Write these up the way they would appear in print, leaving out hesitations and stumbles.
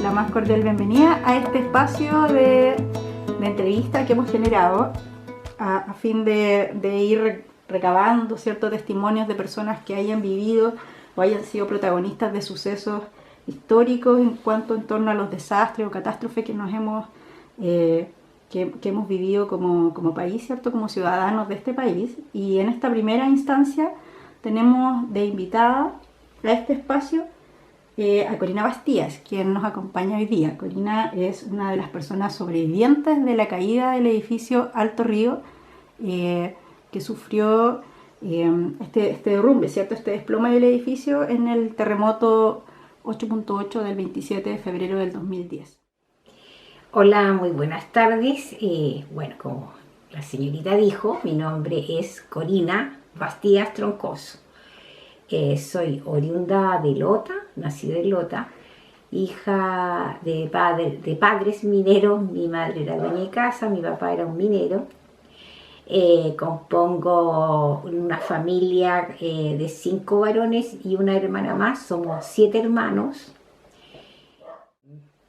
la más cordial bienvenida a este espacio de entrevista que hemos generado a fin de ir recabando ciertos testimonios de personas que hayan vivido o hayan sido protagonistas de sucesos históricos en torno a los desastres o catástrofes que hemos vivido como país, ¿cierto? Como ciudadanos de este país. Y en esta primera instancia tenemos de invitada a este espacio a Corina Bastías, quien nos acompaña hoy día. Corina es una de las personas sobrevivientes de la caída del edificio Alto Río, que sufrió este derrumbe, ¿cierto? Este desplome del edificio en el terremoto 8.8 del 27 de febrero del 2010. Hola, muy buenas tardes. Bueno, como la señorita dijo, mi nombre es Corina Bastías Troncoso. Soy oriunda de Lota, nacida en Lota, hija de padres mineros. Mi madre era dueña de casa, mi papá era un minero. Compongo una familia de 5 varones y una hermana más, somos 7 hermanos.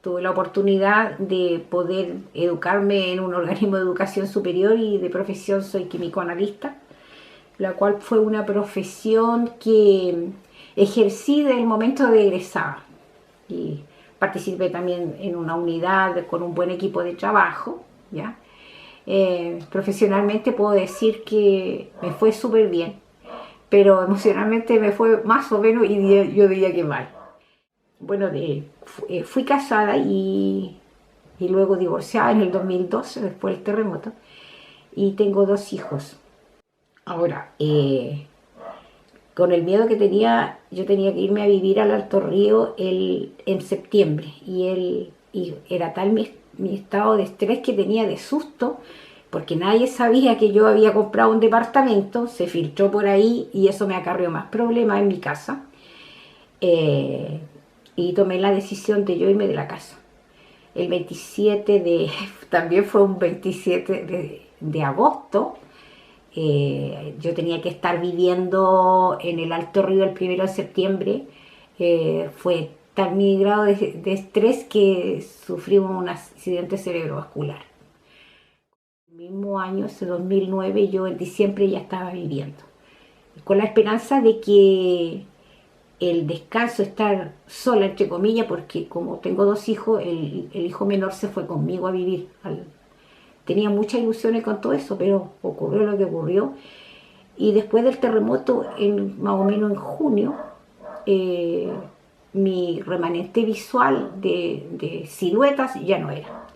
Tuve la oportunidad de poder educarme en un organismo de educación superior y de profesión soy químico analista, la cual fue una profesión que ejercí desde el momento de egresar y participé también en una unidad con un buen equipo de trabajo, ¿ya? Profesionalmente puedo decir que me fue súper bien, pero emocionalmente me fue más o menos y yo diría que mal. Bueno, fui casada y luego divorciada en el 2012, después del terremoto, y tengo 2 hijos. Ahora, con el miedo que tenía, yo tenía que irme a vivir al Alto Río en septiembre, y era tal mi estado de estrés que tenía de susto, porque nadie sabía que yo había comprado un departamento, se filtró por ahí y eso me acarreó más problemas en mi casa. Y tomé la decisión de yo irme de la casa. El 27 también fue un 27 de agosto, yo tenía que estar viviendo en el Alto Río el 1 de septiembre. Fue tal mi grado de estrés que sufrimos un accidente cerebrovascular. El mismo año, ese 2009, yo en diciembre ya estaba viviendo, con la esperanza de que el descanso, estar sola, entre comillas, porque como tengo 2 hijos, el hijo menor se fue conmigo a vivir. Tenía muchas ilusiones con todo eso, pero ocurrió lo que ocurrió. Y después del terremoto, más o menos en junio, mi remanente visual de siluetas ya no era.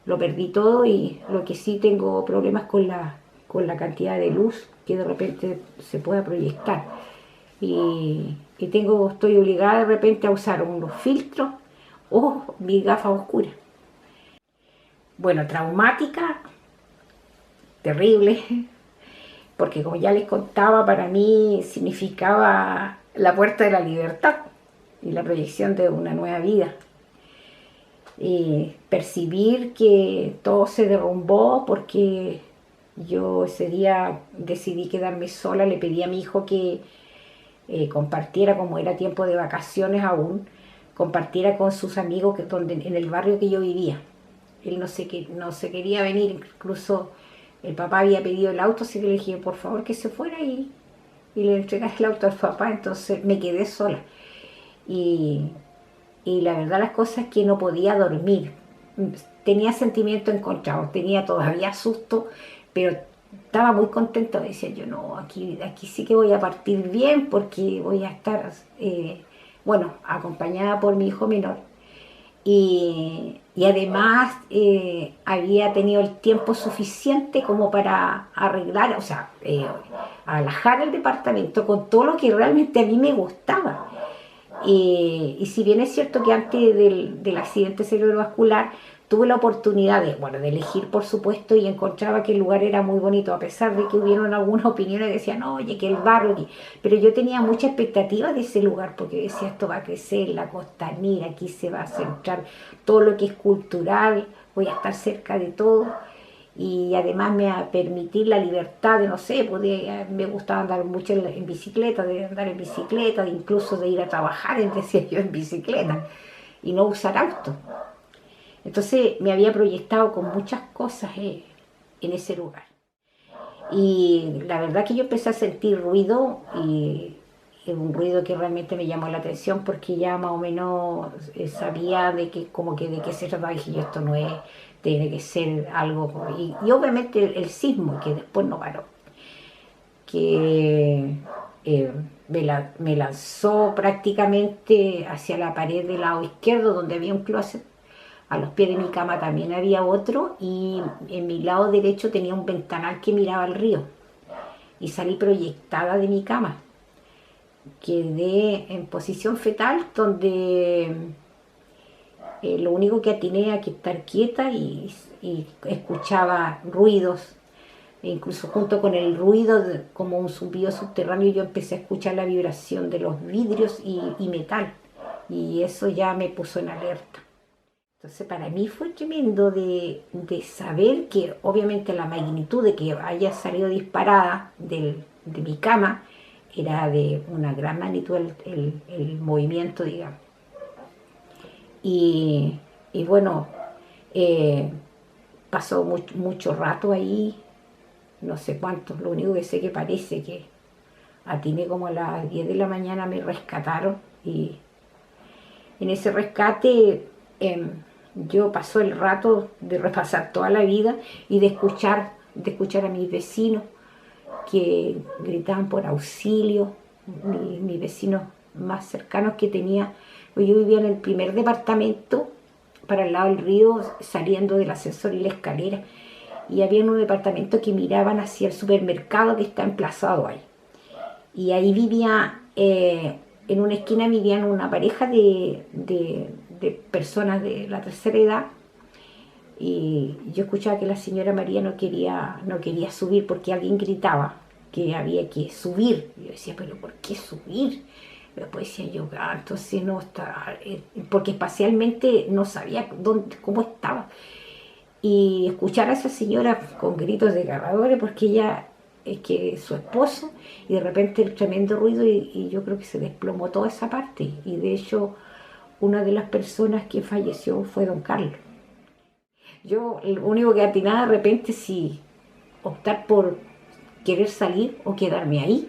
Lo perdí todo, y lo que sí tengo problemas con la cantidad de luz que de repente se pueda proyectar. Y estoy obligada de repente a usar unos filtros o mis gafas oscuras. Bueno, traumática, terrible, porque como ya les contaba, para mí significaba la puerta de la libertad y la proyección de una nueva vida. Y percibir que todo se derrumbó porque yo ese día decidí quedarme sola, le pedí a mi hijo que compartiera, como era tiempo de vacaciones aún, compartiera con sus amigos en el barrio que yo vivía. Él no se quería venir, incluso el papá había pedido el auto, así que le dije, por favor, que se fuera y le entregara el auto al papá. Entonces me quedé sola. Y la verdad las cosas es que no podía dormir. Tenía sentimientos encontrados, tenía todavía susto, pero estaba muy contenta. Decía yo, no, aquí sí que voy a partir bien, porque voy a estar, acompañada por mi hijo menor. Y además había tenido el tiempo suficiente como para arreglar, alajar el departamento con todo lo que realmente a mí me gustaba. Y si bien es cierto que antes del accidente cerebrovascular tuve la oportunidad de elegir, por supuesto, y encontraba que el lugar era muy bonito, a pesar de que hubieron algunas opiniones que decían, oye, que el barrio, pero yo tenía mucha expectativa de ese lugar, porque decía, esto va a crecer, la costanera, aquí se va a centrar todo lo que es cultural, voy a estar cerca de todo. y además me va a permitir la libertad de, no sé, me gustaba andar mucho en bicicleta, de andar en bicicleta, de incluso de ir a trabajar, decía yo, en bicicleta, y no usar auto. Entonces me había proyectado con muchas cosas en ese lugar. Y la verdad que yo empecé a sentir ruido, y un ruido que realmente me llamó la atención porque ya más o menos sabía de que, como que de qué se trataba. Y dije yo, esto no es, tiene que ser algo. Y obviamente el sismo, que después no paró, que me lanzó prácticamente hacia la pared del lado izquierdo, donde había un closet. A los pies de mi cama también había otro, y en mi lado derecho tenía un ventanal que miraba al río. Y salí proyectada de mi cama. Quedé en posición fetal, donde lo único que atiné a que estar quieta, y escuchaba ruidos. E incluso junto con el ruido, como un zumbido subterráneo, yo empecé a escuchar la vibración de los vidrios y metal. Y eso ya me puso en alerta. Entonces para mí fue tremendo de saber que obviamente la magnitud de que haya salido disparada de mi cama era de una gran magnitud el movimiento, digamos. Y bueno, pasó mucho rato ahí, no sé cuánto, lo único que sé que parece que atiné como a las 10 de la mañana, me rescataron, y en ese rescate yo pasó el rato de repasar toda la vida y de escuchar a mis vecinos que gritaban por auxilio, mis vecinos más cercanos que tenía. Pues yo vivía en el primer departamento, para el lado del río, saliendo del ascensor y la escalera, y había un departamento que miraban hacia el supermercado que está emplazado ahí. Y ahí vivía, en una esquina vivían una pareja de personas de la tercera edad, y yo escuchaba que la señora María no quería subir porque alguien gritaba que había que subir. Y yo decía, pero ¿por qué subir? Después decía yo, entonces no está, porque espacialmente no sabía cómo estaba. Y escuchar a esa señora con gritos desgarradores, porque ella es que su esposo, y de repente el tremendo ruido, y yo creo que se desplomó toda esa parte. Y de hecho, una de las personas que falleció fue don Carlos. Yo lo único que atinaba de repente, si optar por querer salir o quedarme ahí,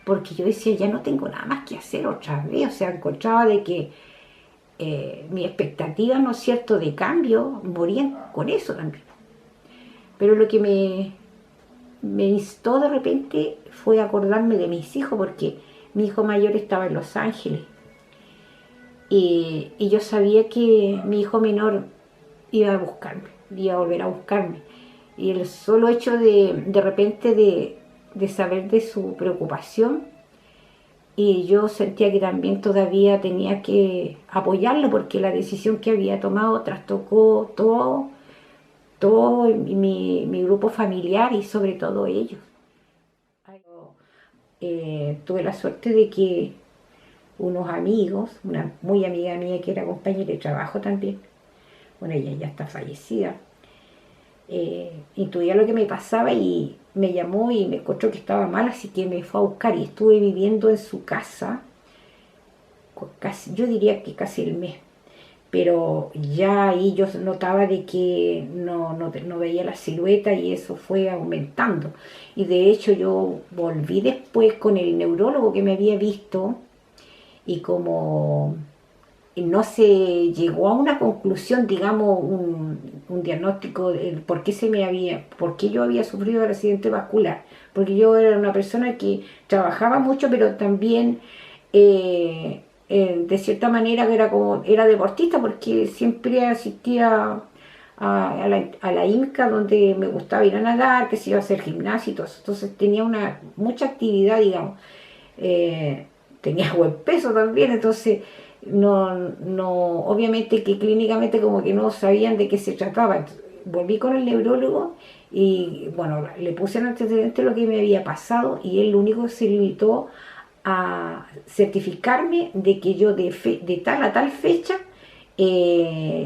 porque yo decía, ya no tengo nada más que hacer otra vez. O sea, encontraba de que mi expectativa, ¿no es cierto?, de cambio, morían con eso también. Pero lo que me instó de repente fue acordarme de mis hijos, porque mi hijo mayor estaba en Los Ángeles, y yo sabía que mi hijo menor iba a buscarme, iba a volver a buscarme. Y el solo hecho de repente de saber de su preocupación, y yo sentía que también todavía tenía que apoyarlo, porque la decisión que había tomado trastocó todo mi grupo familiar, y sobre todo ellos. Tuve la suerte de que unos amigos, una muy amiga mía que era compañera de trabajo también, bueno, ella ya está fallecida, intuía lo que me pasaba y me llamó y me encontró que estaba mal, así que me fue a buscar, y estuve viviendo en su casa, casi, yo diría que casi el mes. Pero ya ahí yo notaba de que no veía la silueta, y eso fue aumentando. Y de hecho yo volví después con el neurólogo que me había visto, y como no se llegó a una conclusión, digamos, un diagnóstico de por qué yo había sufrido el accidente vascular, porque yo era una persona que trabajaba mucho, pero también de cierta manera era deportista, porque siempre asistía a la IMCA, donde me gustaba ir a nadar, que se iba a hacer gimnasio y todo eso. Entonces tenía mucha actividad, digamos. Tenía buen peso también, entonces obviamente que clínicamente como que no sabían de qué se trataba. Entonces, volví con el neurólogo, y bueno, le puse en antecedente lo que me había pasado, y él lo único que se limitó a certificarme de que yo de tal a tal fecha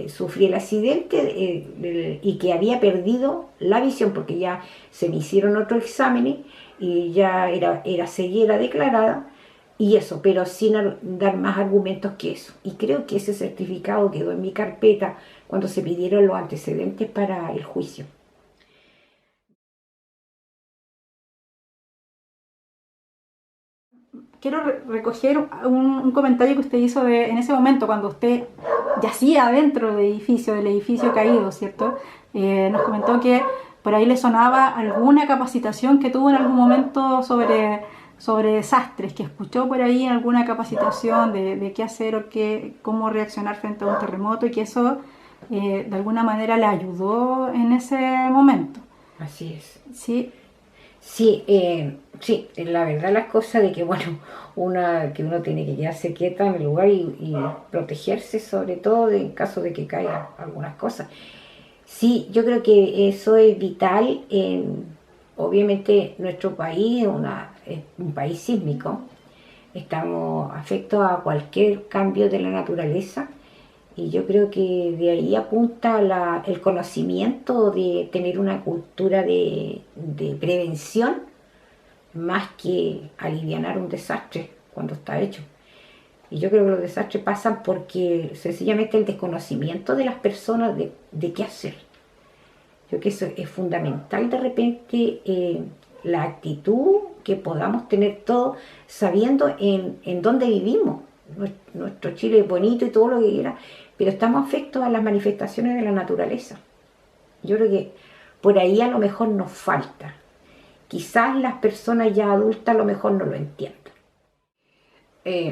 sufrí el accidente y que había perdido la visión porque ya se me hicieron otros exámenes y ya era ceguera declarada y eso, pero sin dar más argumentos que eso. Y creo que ese certificado quedó en mi carpeta cuando se pidieron los antecedentes para el juicio. Quiero recoger un comentario que usted hizo en ese momento, cuando usted yacía dentro del edificio caído, ¿cierto? Nos comentó que por ahí le sonaba alguna capacitación que tuvo en algún momento sobre desastres, que escuchó por ahí alguna capacitación de qué hacer o cómo reaccionar frente a un terremoto, y que eso de alguna manera le ayudó en ese momento. Así es. Sí. Sí, sí, la verdad las cosas de que, bueno, que uno tiene que quedarse quieta en el lugar y protegerse sobre todo en caso de que caigan algunas cosas. Sí, yo creo que eso es vital. Obviamente nuestro país es un país sísmico, estamos afectos a cualquier cambio de la naturaleza. Y yo creo que de ahí apunta el conocimiento de tener una cultura de prevención más que alivianar un desastre cuando está hecho. Y yo creo que los desastres pasan porque sencillamente el desconocimiento de las personas de qué hacer. Yo creo que eso es fundamental de repente, la actitud que podamos tener todos sabiendo en dónde vivimos. Nuestro Chile es bonito y todo lo que quiera, pero estamos afectos a las manifestaciones de la naturaleza. Yo creo que por ahí a lo mejor nos falta. Quizás las personas ya adultas a lo mejor no lo entiendan.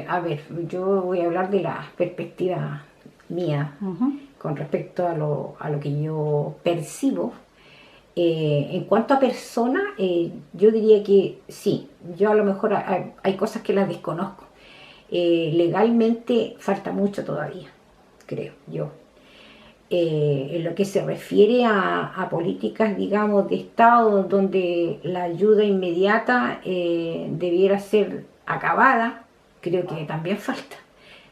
A ver, yo voy a hablar de la perspectiva mía con respecto a lo que yo percibo. En cuanto a personas, yo diría que sí, yo a lo mejor hay cosas que las desconozco. Legalmente falta mucho todavía, creo yo. En lo que se refiere a políticas, digamos, de Estado, donde la ayuda inmediata debiera ser acabada, creo que también falta.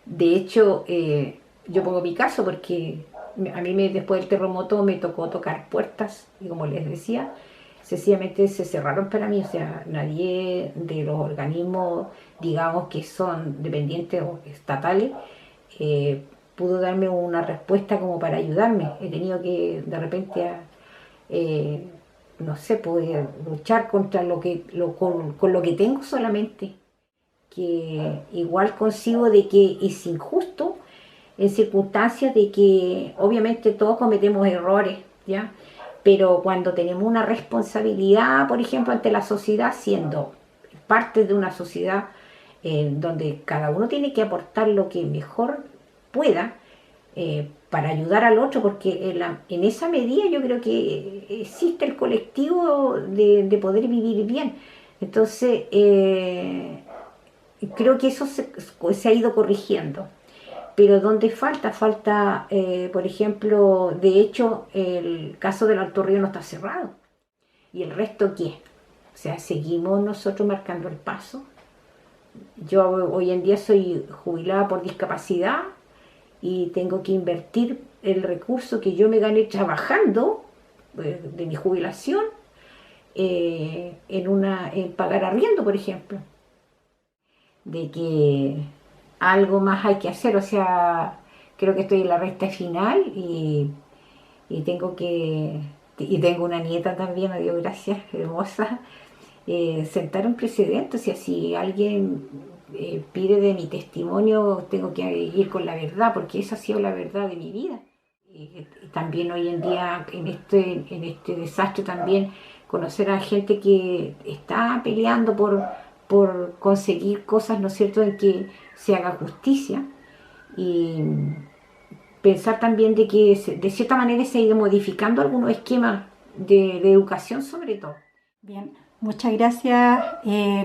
De hecho, yo pongo mi caso porque a mí después del terremoto me tocó tocar puertas y, como les decía, sencillamente se cerraron para mí. O sea, nadie de los organismos, digamos, que son dependientes o estatales, pudo darme una respuesta como para ayudarme. He tenido que de repente no sé, poder luchar contra con lo que tengo solamente, que igual consigo de que es injusto en circunstancias de que obviamente todos cometemos errores, ¿ya? Pero cuando tenemos una responsabilidad, por ejemplo, ante la sociedad, siendo parte de una sociedad donde cada uno tiene que aportar lo que mejor pueda para ayudar al otro, porque en esa medida yo creo que existe el colectivo de poder vivir bien. Entonces, creo que eso se ha ido corrigiendo. Pero donde falta, por ejemplo, de hecho, el caso del Alto Río no está cerrado. ¿Y el resto qué? O sea, seguimos nosotros marcando el paso. Yo hoy en día soy jubilada por discapacidad y tengo que invertir el recurso que yo me gané trabajando de mi jubilación en pagar arriendo, por ejemplo. De que algo más hay que hacer, o sea, creo que estoy en la recta final y tengo una nieta también, a Dios gracias, hermosa, sentar un precedente. O sea, si alguien pide de mi testimonio, tengo que ir con la verdad, porque esa ha sido la verdad de mi vida. También hoy en día, en este desastre, también conocer a gente que está peleando por conseguir cosas, ¿no es cierto?, en que se haga justicia, y pensar también de que de cierta manera se ha ido modificando algunos esquemas de educación sobre todo. Bien, muchas gracias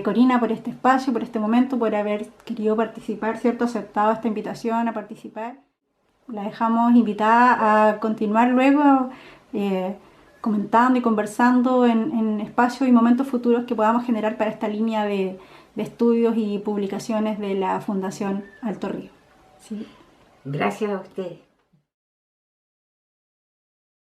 Corina por este espacio, por este momento, por haber querido participar, ¿cierto?, aceptado esta invitación a participar. La dejamos invitada a continuar luego comentando y conversando en espacios y momentos futuros que podamos generar para esta línea de estudios y publicaciones de la Fundación Alto Río. ¿Sí? Gracias a ustedes.